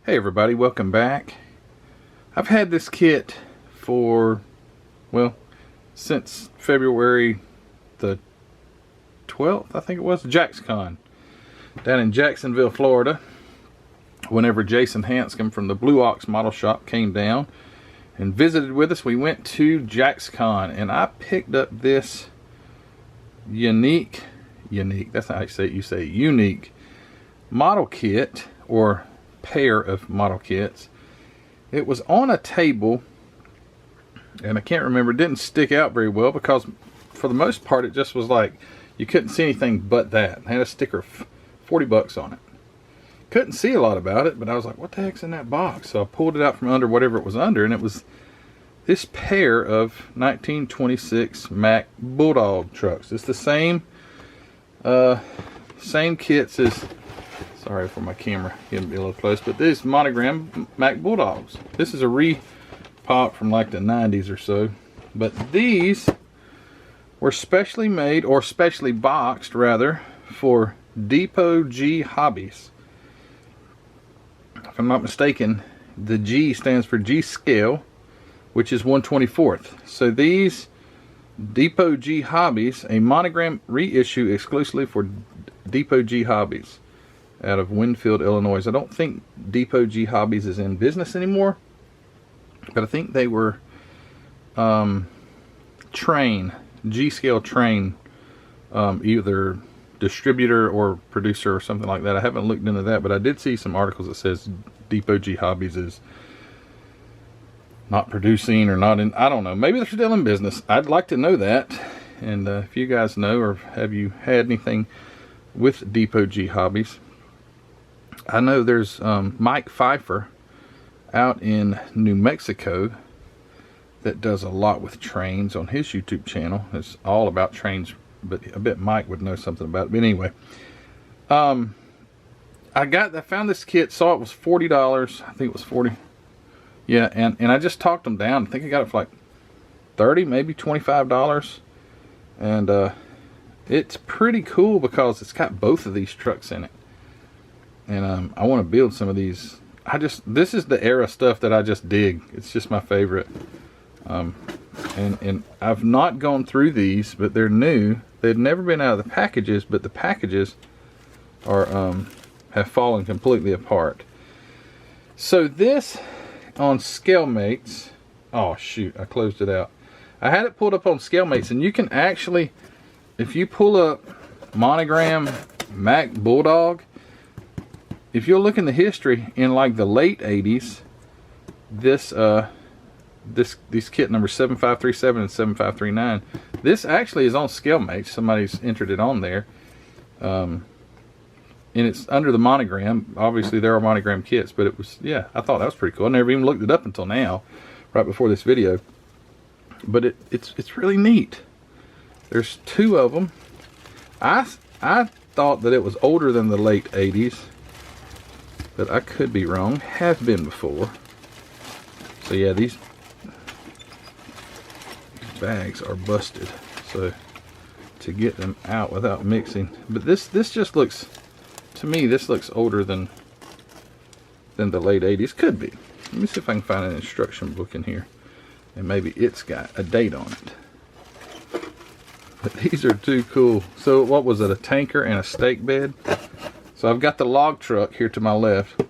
Hey everybody, welcome back. I've had this kit for, well, since February the 12th, I think it was, JaxCon, down in Jacksonville, Florida. Whenever Jason Hanscom from the Blue Ox Model Shop came down and visited with us, we went to JaxCon and I picked up this unique, that's how you say unique model kit, or pair of model kits. It was on a table and I can't remember, it didn't stick out very well because for the most part it just was like you couldn't see anything but that. It had a sticker of 40 bucks on it. Couldn't see a lot about it, but I was like, what the heck's in that box? So I pulled it out from under whatever it was under, and it was this pair of 1926 Mack Bulldog trucks. It's the same kits as, sorry for my camera getting a little close, but this monogram Mack Bulldogs. This is a repop from like the 90s or so, but these were specially made, or specially boxed rather, for Depot G Hobbies. If I'm not mistaken, the G stands for G scale, which is 1/24. So these Depot G Hobbies, a monogram reissue exclusively for Depot G Hobbies out of Winfield, Illinois. I don't think Depot G Hobbies is in business anymore, but I think they were G-scale train, either distributor or producer or something like that. I haven't looked into that, but I did see some articles that says Depot G Hobbies is not producing or not in, I don't know, maybe they're still in business. I'd like to know that, and if you guys know, or have you had anything with Depot G Hobbies. I know there's Mike Pfeiffer out in New Mexico that does a lot with trains on his YouTube channel. It's all about trains, but I bet Mike would know something about it. But anyway, I found this kit, saw it was $40. I think it was 40. Yeah, and I just talked them down. I think I got it for like 30, maybe $25. And it's pretty cool because it's got both of these trucks in it. And I want to build some of these. This is the era stuff that I just dig. It's just my favorite. And I've not gone through these, but they're new. They've never been out of the packages, but the packages are have fallen completely apart. So this on ScaleMates, oh shoot, I closed it out. I had it pulled up on ScaleMates, and you can actually, if you pull up monogram Mack Bulldog, if you'll look in the history, in like the late 80s, this kit number 7537 and 7539, this actually is on ScaleMates. Somebody's entered it on there, and it's under the monogram. Obviously there are monogram kits, but it was, yeah, I thought that was pretty cool. I never even looked it up until now, right before this video, but it's really neat. There's two of them. I thought that it was older than the late 80s, but I could be wrong. Have been before. So yeah, these bags are busted, so to get them out without mixing, but this just looks, to me, this looks older than the late 80s. Could be. Let me see if I can find an instruction book in here, and maybe it's got a date on it. But these are too cool. So what was it, a tanker and a stake bed? So I've got the log truck here to my left,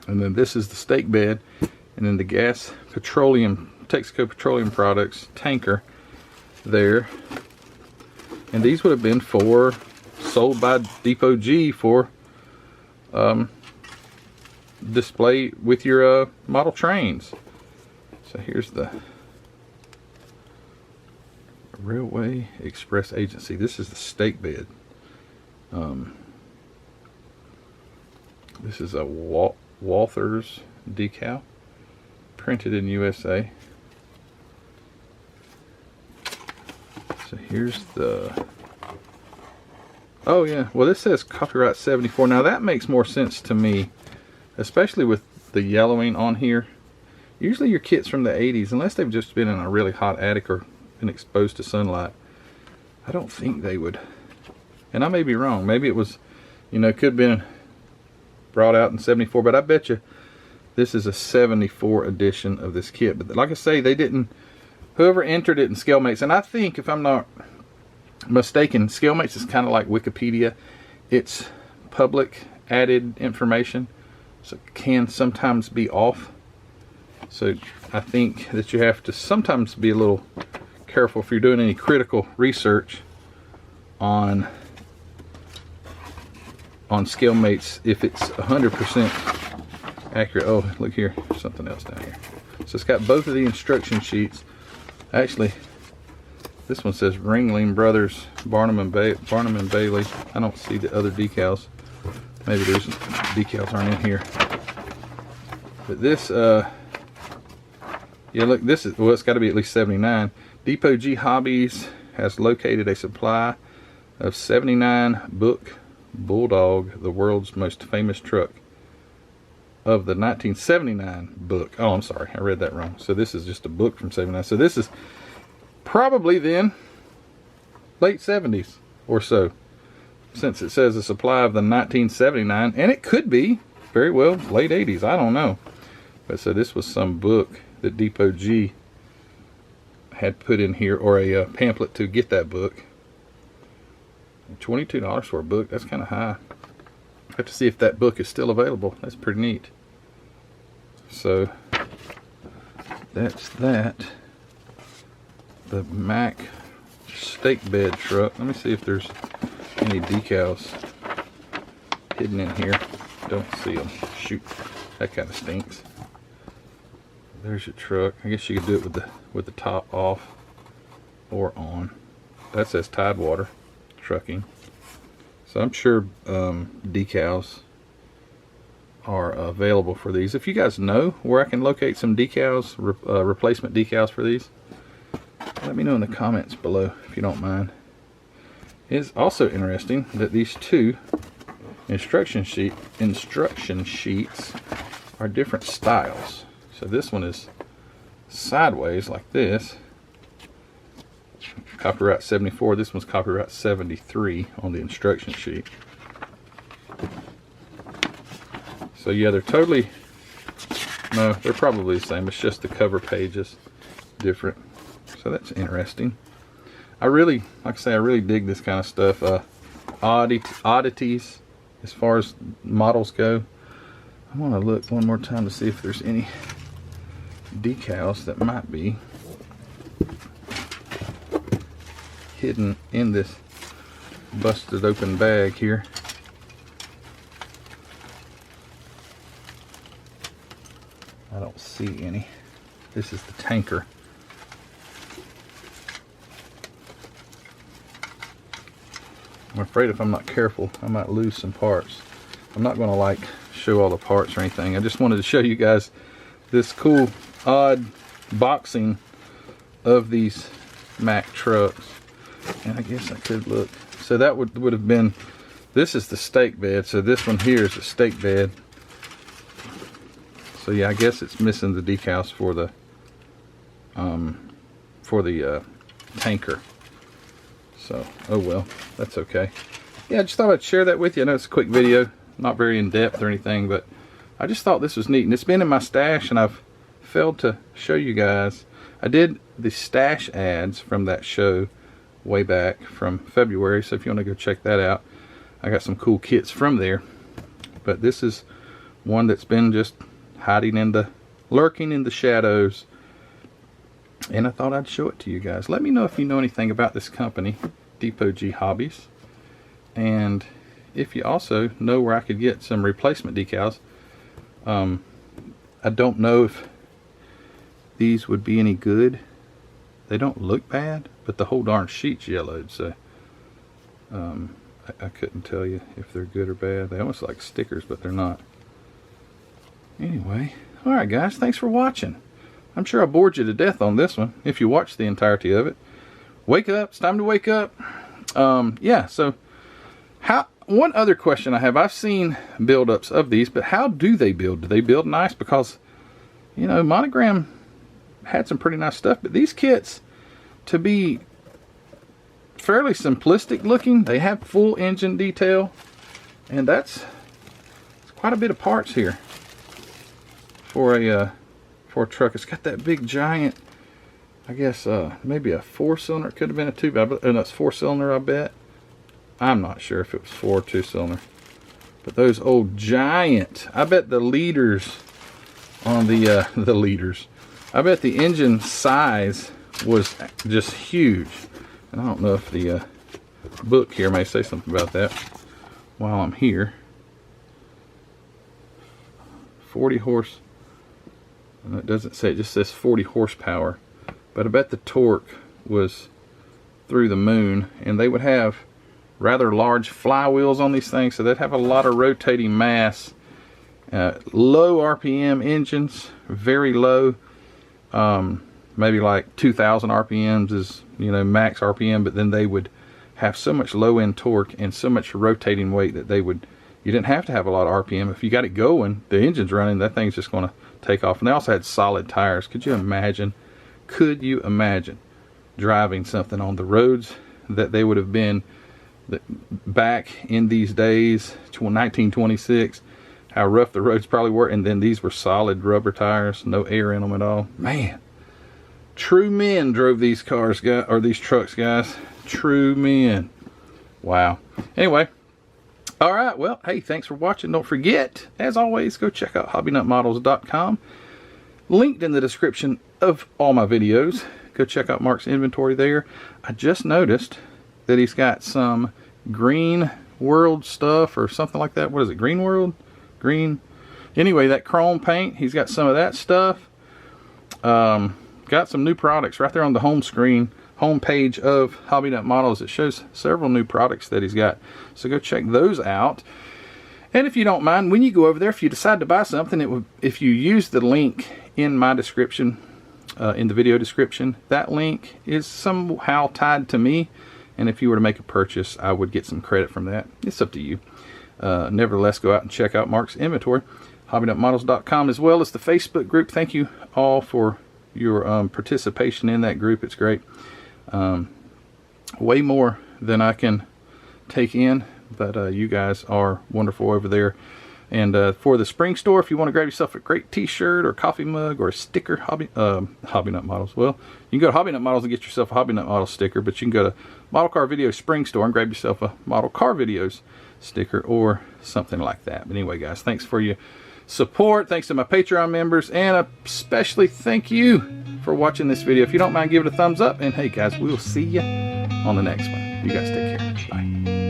and then this is the stake bed, and then the gas petroleum, Texaco Petroleum Products tanker there. And these would have been sold by Depot G for display with your model trains. So here's the Railway Express Agency. This is the stake bed. This is a Walthers decal, printed in USA. So here's the, oh yeah, well this says copyright 74. Now that makes more sense to me, especially with the yellowing on here. Usually your kits from the 80s, unless they've just been in a really hot attic or been exposed to sunlight, I don't think they would. And I may be wrong. Maybe it was, you know, it could have been brought out in 74, but I bet you this is a 74 edition of this kit. But like I say, they didn't, whoever entered it in ScaleMates, and I think if I'm not mistaken, ScaleMates is kind of like Wikipedia. It's public added information, so it can sometimes be off. So I think that you have to sometimes be a little careful if you're doing any critical research on ScaleMates, if it's 100% accurate. Oh, look here, something else down here. So it's got both of the instruction sheets. Actually, this one says Ringling Brothers, Barnum and Bailey. I don't see the other decals. Maybe there's decals aren't in here. But this, yeah, look, this is, well, it's got to be at least 79. Depot G Hobbies has located a supply of 79 Mack Bulldog, the world's most famous truck, of the 1979 book. Oh, I'm sorry, I read that wrong. So this is just a book from 79. So this is probably then late 70s or so, since it says a supply of the 1979, and it could be very well late 80s. I don't know. But so this was some book that Depot G had put in here, or a pamphlet to get that book. $22 for a book, that's kind of high. I have to see if that book is still available. That's pretty neat. So that's that. The Mack stake bed truck. Let me see if there's any decals hidden in here. Don't see them. Shoot, that kind of stinks. There's your truck. I guess you could do it with the top off or on. That says Tidewater Trucking. So I'm sure decals are available for these. If you guys know where I can locate some decals, replacement decals for these, let me know in the comments below if you don't mind. It's also interesting that these two instruction sheets are different styles. So this one is sideways like this, copyright 74. This one's copyright 73 on the instruction sheet. So yeah, they're totally, no, they're probably the same. It's just the cover page is different. So that's interesting. I really, like I say, I really dig this kind of stuff. Oddities as far as models go. I want to look one more time to see if there's any decals that might be hidden in this busted open bag here. I don't see any. This is the tanker. I'm afraid if I'm not careful, I might lose some parts. I'm not going to like show all the parts or anything. I just wanted to show you guys this cool odd boxing of these Mack trucks. And I guess I could look. So that would have been, this is the stake bed. So this one here is the stake bed. So yeah, I guess it's missing the decals for the tanker. So, oh well, that's okay. Yeah, I just thought I'd share that with you. I know it's a quick video, not very in-depth or anything, but I just thought this was neat. And it's been in my stash, and I've failed to show you guys. I did the stash ads from that show way back from February, so if you want to go check that out, I got some cool kits from there. But this is one that's been just lurking in the shadows, and I thought I'd show it to you guys. Let me know if you know anything about this company, Depot G Hobbies, and if you also know where I could get some replacement decals. I don't know if these would be any good. They don't look bad, but the whole darn sheet's yellowed, so I couldn't tell you if they're good or bad. They almost look like stickers, but they're not. Anyway, alright guys, thanks for watching. I'm sure I bored you to death on this one, if you watched the entirety of it. Wake up, it's time to wake up. Yeah, so one other question I have, I've seen build-ups of these, but how do they build? Do they build nice? Because, you know, Monogram had some pretty nice stuff, but these kits, to be fairly simplistic looking, they have full engine detail, and that's quite a bit of parts here for a truck. It's got that big giant, I guess maybe a 4-cylinder. It could have been a 2, but that's 4-cylinder, I bet. I'm not sure if it was 4 or 2-cylinder. But those old giant, I bet the leaders on the leaders, I bet the engine size was just huge. And I don't know if the book here may say something about that while I'm here. 40 horse, and it doesn't say, it just says 40 horsepower. But I bet the torque was through the moon, and they would have rather large flywheels on these things, so they'd have a lot of rotating mass. Low RPM engines, very low, maybe like 2,000 RPMs is, you know, max RPM, but then they would have so much low end torque and so much rotating weight that you didn't have to have a lot of RPM. If you got it going, the engine's running, that thing's just going to take off. And they also had solid tires. Could you imagine driving something on the roads that they would have been back in these days, 1926, how rough the roads probably were, and then these were solid rubber tires, no air in them at all. Man, true men drove these cars, guys, or these trucks, guys. True men. Wow. Anyway, all right, well, hey, thanks for watching. Don't forget, as always, go check out hobbynutmodels.com. Linked in the description of all my videos. Go check out Mark's inventory there. I just noticed that he's got some Green World stuff or something like that. What is it? Green World? Green? Anyway, that chrome paint, he's got some of that stuff. Got some new products right there on the home screen, home page of Hobby Nut Models. It shows several new products that he's got. So go check those out. And if you don't mind, when you go over there, if you decide to buy something, if you use the link in my description, in the video description, that link is somehow tied to me. And if you were to make a purchase, I would get some credit from that. It's up to you. Nevertheless, go out and check out Mark's inventory, hobbynutmodels.com, as well as the Facebook group. Thank you all for your participation in that group. It's great. Way more than I can take in, but you guys are wonderful over there. And for the spring store, if you want to grab yourself a great t-shirt or coffee mug or a sticker, Hobby Nut Models. Well, you can go to Hobby Nut Models and get yourself a Hobby Nut Models sticker, but you can go to Model Car Videos spring store and grab yourself a Model Car Videos sticker or something like that. But anyway, guys, thanks for your support. Thanks to my Patreon members, and especially thank you for watching this video. If you don't mind, give it a thumbs up, and hey guys, we will see you on the next one. You guys take care. Bye.